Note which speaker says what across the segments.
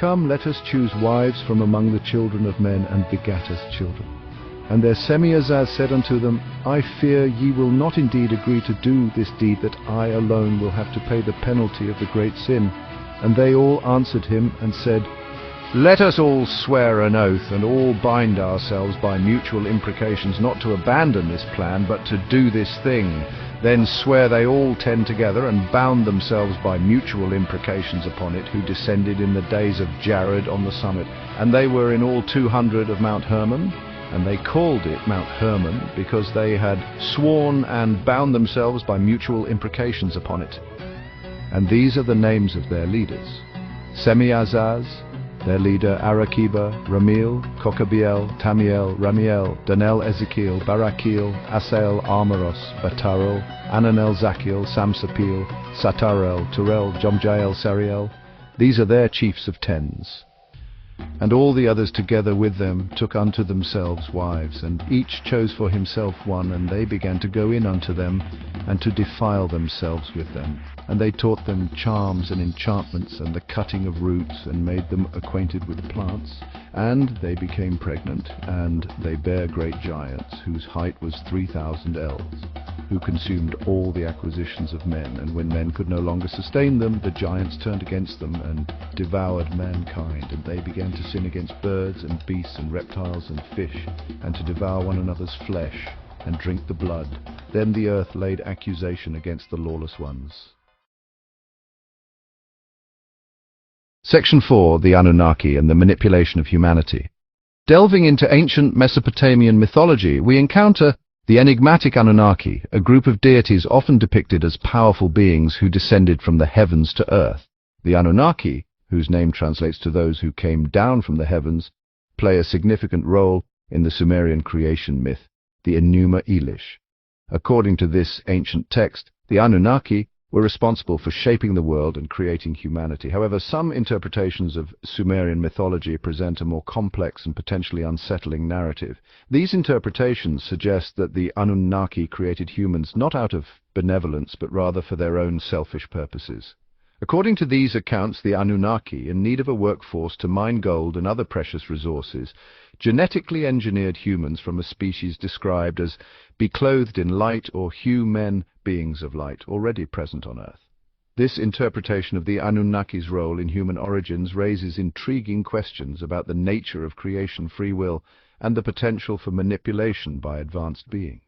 Speaker 1: Come, let us choose wives from among the children of men, and begat us children. And their Semiahzaz said unto them, I fear ye will not indeed agree to do this deed, that I alone will have to pay the penalty of the great sin. And they all answered him and said, Let us all swear an oath, and all bind ourselves by mutual imprecations, not to abandon this plan, but to do this thing. Then swear they all 10 together, and bound themselves by mutual imprecations upon it, who descended in the days of Jared on the summit. And they were in all 200 of Mount Hermon, and they called it Mount Hermon, because they had sworn and bound themselves by mutual imprecations upon it. And these are the names of their leaders: Semiahzaz, their leader Arakiba, Ramil, Kokabiel, Tamiel, Ramiel, Danel, Ezekiel, Barakiel, Asael, Armaros, Batarel, Ananel, Zakiel, Samsapil, Satarel, Turel, Jomjael, Sariel. These are their chiefs of tens. And all the others together with them took unto themselves wives, and each chose for himself one, and they began to go in unto them, and to defile themselves with them. And they taught them charms and enchantments, and the cutting of roots, and made them acquainted with plants. And they became pregnant, and they bare great giants, whose height was 3,000 ells, who consumed all the acquisitions of men. And when men could no longer sustain them, the giants turned against them, and devoured mankind. And they began to sin against birds, and beasts, and reptiles, and fish, and to devour one another's flesh, and drink the blood. Then the earth laid accusation against the lawless ones. Section 4. The Anunnaki and the Manipulation of Humanity. Delving into ancient Mesopotamian mythology, we encounter the enigmatic Anunnaki, a group of deities often depicted as powerful beings who descended from the heavens to earth. The Anunnaki, whose name translates to those who came down from the heavens, play a significant role in the Sumerian creation myth, the Enuma Elish. According to this ancient text, the Anunnaki were responsible for shaping the world and creating humanity. However, some interpretations of Sumerian mythology present a more complex and potentially unsettling narrative. These interpretations suggest that the Anunnaki created humans not out of benevolence, but rather for their own selfish purposes. According to these accounts, the Anunnaki, in need of a workforce to mine gold and other precious resources, genetically engineered humans from a species described as beclothed in light or human beings of light already present on Earth. This interpretation of the Anunnaki's role in human origins raises intriguing questions about the nature of creation free will and the potential for manipulation by advanced beings.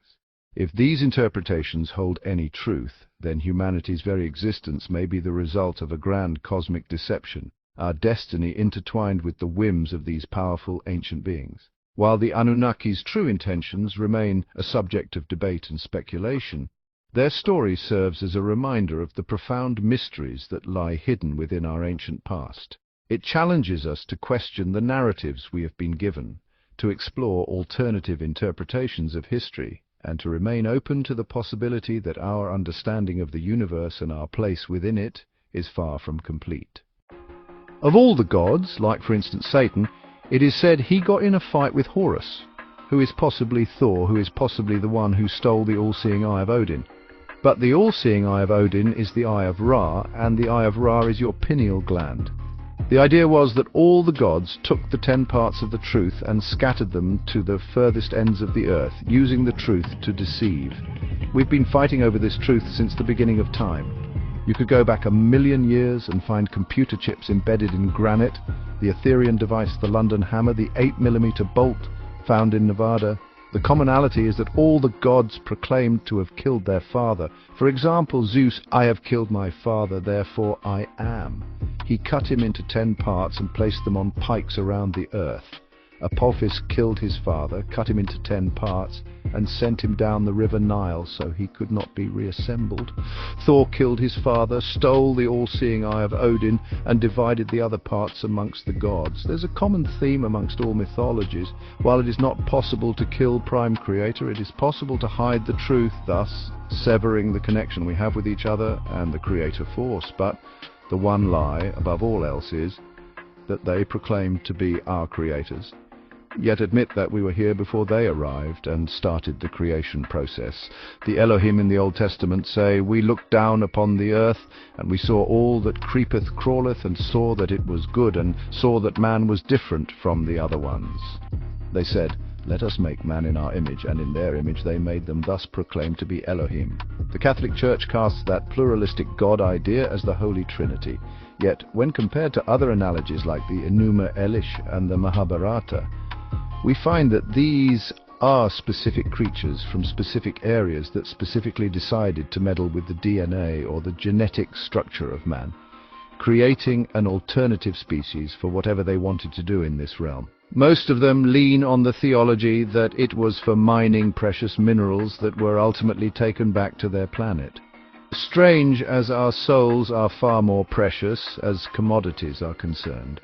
Speaker 1: If these interpretations hold any truth, then humanity's very existence may be the result of a grand cosmic deception, our destiny intertwined with the whims of these powerful ancient beings. While the Anunnaki's true intentions remain a subject of debate and speculation, their story serves as a reminder of the profound mysteries that lie hidden within our ancient past. It challenges us to question the narratives we have been given, to explore alternative interpretations of history, and to remain open to the possibility that our understanding of the universe and our place within it is far from complete. Of all the gods, like for instance Satan, it is said he got in a fight with Horus, who is possibly Thor, who is possibly the one who stole the all-seeing eye of Odin. But the all-seeing eye of Odin is the eye of Ra, and the eye of Ra is your pineal gland. The idea was that all the gods took the 10 parts of the truth and scattered them to the furthest ends of the earth, using the truth to deceive. We've been fighting over this truth since the beginning of time. You could go back 1,000,000 years and find computer chips embedded in granite, the Etherian device, the London hammer, the 8mm bolt found in Nevada. The commonality is that all the gods proclaimed to have killed their father. For example, Zeus, I have killed my father, therefore I am. He cut him into 10 parts and placed them on pikes around the earth. Apophis killed his father, cut him into 10 parts, and sent him down the river Nile so he could not be reassembled. Thor killed his father, stole the all-seeing eye of Odin, and divided the other parts amongst the gods. There's a common theme amongst all mythologies. While it is not possible to kill Prime Creator, it is possible to hide the truth, thus severing the connection we have with each other and the Creator force. But the one lie, above all else, is that they proclaim to be our creators. yet admit that we were here before they arrived and started the creation process. The Elohim in the Old Testament say, "We looked down upon the earth, and we saw all that creepeth, crawleth, and saw that it was good, and saw that man was different from the other ones." They said, "Let us make man in our image," and in their image they made them, thus proclaimed to be Elohim. The Catholic Church casts that pluralistic God idea as the Holy Trinity. Yet, when compared to other analogies like the Enuma Elish and the Mahabharata, we find that these are specific creatures from specific areas that specifically decided to meddle with the DNA or the genetic structure of man, creating an alternative species for whatever they wanted to do in this realm. Most of them lean on the theology that it was for mining precious minerals that were ultimately taken back to their planet. Strange as our souls are far more precious as commodities are concerned.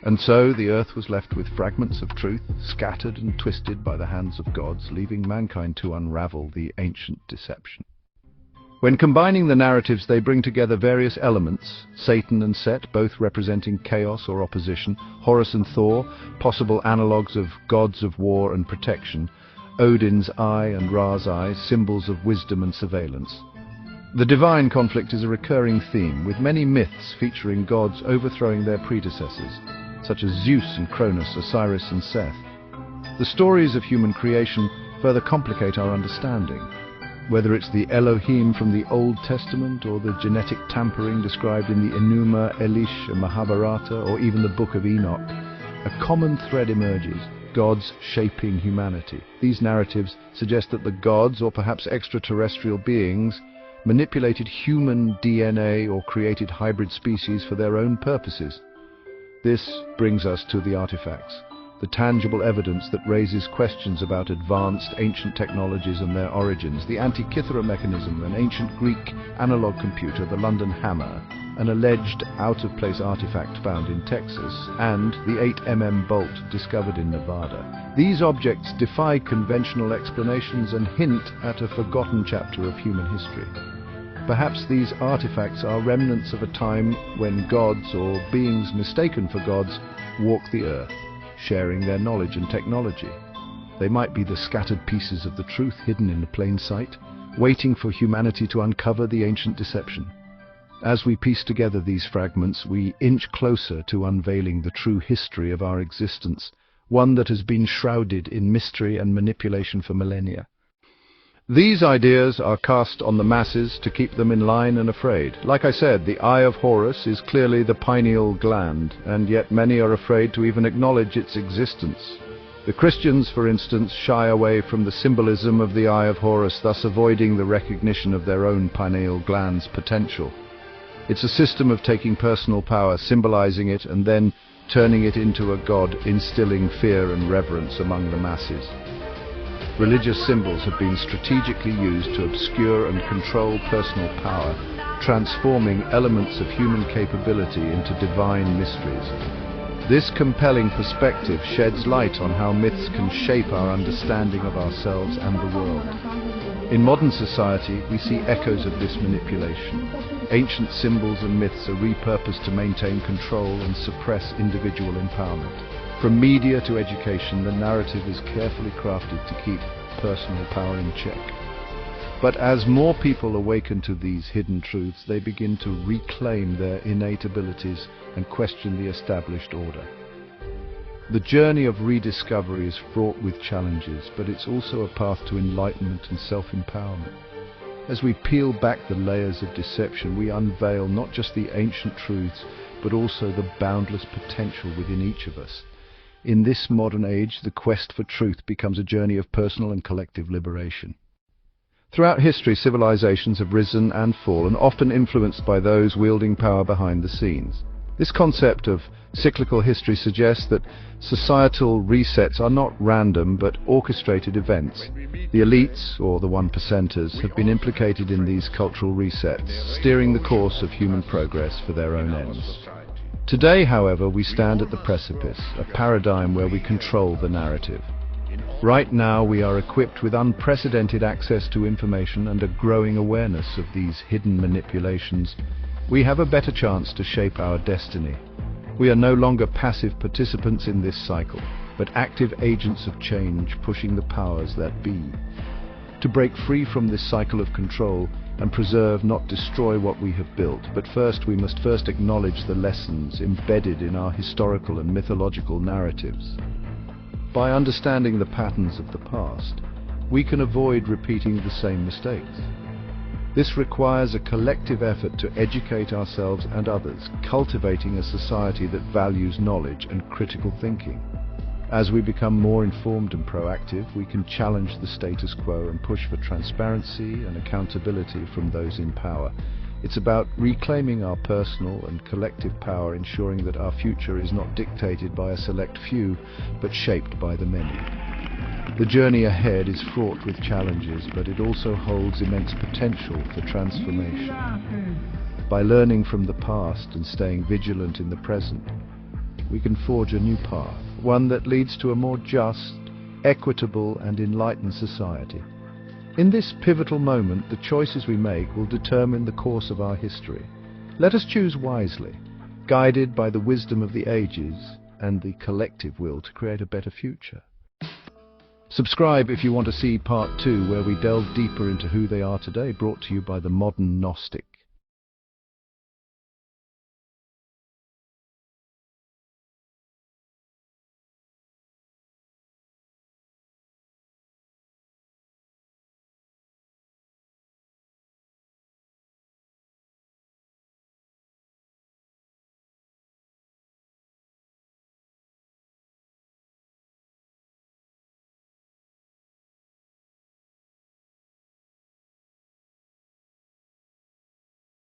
Speaker 1: And so the earth was left with fragments of truth, scattered and twisted by the hands of gods, leaving mankind to unravel the ancient deception. When combining the narratives, they bring together various elements, Satan and Set, both representing chaos or opposition, Horus and Thor, possible analogues of gods of war and protection, Odin's eye and Ra's eye, symbols of wisdom and surveillance. The divine conflict is a recurring theme, with many myths featuring gods overthrowing their predecessors, such as Zeus and Cronus, Osiris and Seth. The stories of human creation further complicate our understanding. Whether it's the Elohim from the Old Testament or the genetic tampering described in the Enuma Elish and Mahabharata or even the Book of Enoch, a common thread emerges: gods shaping humanity. These narratives suggest that the gods, or perhaps extraterrestrial beings, manipulated human DNA or created hybrid species for their own purposes. This brings us to the artifacts, the tangible evidence that raises questions about advanced ancient technologies and their origins. The Antikythera mechanism, an ancient Greek analog computer, the London hammer, an alleged out-of-place artifact found in Texas, and the 8mm bolt discovered in Nevada. These objects defy conventional explanations and hint at a forgotten chapter of human history. Perhaps these artifacts are remnants of a time when gods, or beings mistaken for gods, walked the earth, sharing their knowledge and technology. They might be the scattered pieces of the truth hidden in plain sight, waiting for humanity to uncover the ancient deception. As we piece together these fragments, we inch closer to unveiling the true history of our existence, one that has been shrouded in mystery and manipulation for millennia. These ideas are cast on the masses to keep them in line and afraid. Like I said, the eye of Horus is clearly the pineal gland, and yet many are afraid to even acknowledge its existence. The Christians, for instance, shy away from the symbolism of the eye of Horus, thus avoiding the recognition of their own pineal gland's potential. It's a system of taking personal power, symbolizing it, and then turning it into a god, instilling fear and reverence among the masses. Religious symbols have been strategically used to obscure and control personal power, transforming elements of human capability into divine mysteries. This compelling perspective sheds light on how myths can shape our understanding of ourselves and the world. In modern society, we see echoes of this manipulation. Ancient symbols and myths are repurposed to maintain control and suppress individual empowerment. From media to education, the narrative is carefully crafted to keep personal power in check. But as more people awaken to these hidden truths, they begin to reclaim their innate abilities and question the established order. The journey of rediscovery is fraught with challenges, but it's also a path to enlightenment and self-empowerment. As we peel back the layers of deception, we unveil not just the ancient truths, but also the boundless potential within each of us. In this modern age, the quest for truth becomes a journey of personal and collective liberation. Throughout history, civilizations have risen and fallen, often influenced by those wielding power behind the scenes. This concept of cyclical history suggests that societal resets are not random but orchestrated events. The elites, or the 1%ers, have been implicated in these cultural resets, steering the course of human progress for their own ends. Today, however, we stand at the precipice, a paradigm where we control the narrative. Right now, we are equipped with unprecedented access to information and a growing awareness of these hidden manipulations. We have a better chance to shape our destiny. We are no longer passive participants in this cycle. but active agents of change pushing the powers that be. To break free from this cycle of control and preserve, not destroy what we have built, but we must first acknowledge the lessons embedded in our historical and mythological narratives. By understanding the patterns of the past, we can avoid repeating the same mistakes. This requires a collective effort to educate ourselves and others, cultivating a society that values knowledge and critical thinking. As we become more informed and proactive, we can challenge the status quo and push for transparency and accountability from those in power. It's about reclaiming our personal and collective power, ensuring that our future is not dictated by a select few, but shaped by the many. The journey ahead is fraught with challenges, but it also holds immense potential for transformation. By learning from the past and staying vigilant in the present, we can forge a new path, one that leads to a more just, equitable, and enlightened society. In this pivotal moment, the choices we make will determine the course of our history. Let us choose wisely, guided by the wisdom of the ages and the collective will to create a better future. Subscribe if you want to see part 2, where we delve deeper into who they are today, brought to you by the modern Gnostic.